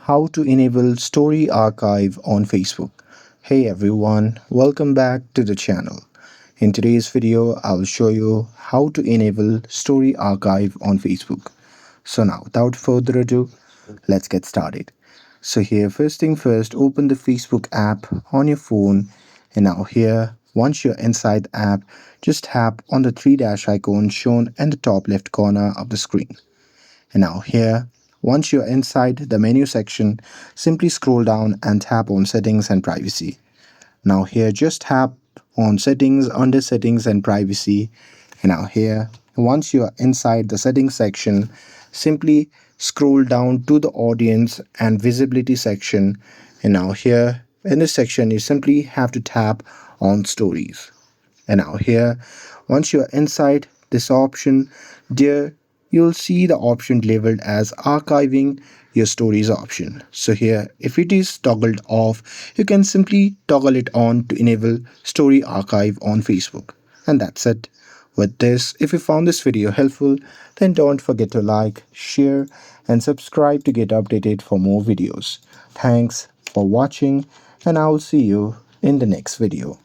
how to enable Story Archive on Facebook. Hey everyone, welcome back to the channel. In today's video, I'll show you how to enable Story Archive on Facebook. So now, without further ado, let's get started. So here, first thing first, open the Facebook app on your phone. And now here, once you're inside the app, just tap on the three dash icon shown in the top left corner of the screen. And now here, once you're inside the menu section, simply scroll down and tap on Settings and Privacy. Now here, just tap on Settings under Settings and Privacy. And now here, once you are inside the Settings section, simply scroll down to the Audience and Visibility section. And now here, in this section, you simply have to tap on Stories. And now here, once you are inside this option, there you'll see the option labeled as archiving your stories option. So here, if it is toggled off, you can simply toggle it on to enable story archive on Facebook. And that's it. With this, if you found this video helpful, then don't forget to like, share, and subscribe to get updated for more videos. Thanks for watching, and I will see you in the next video.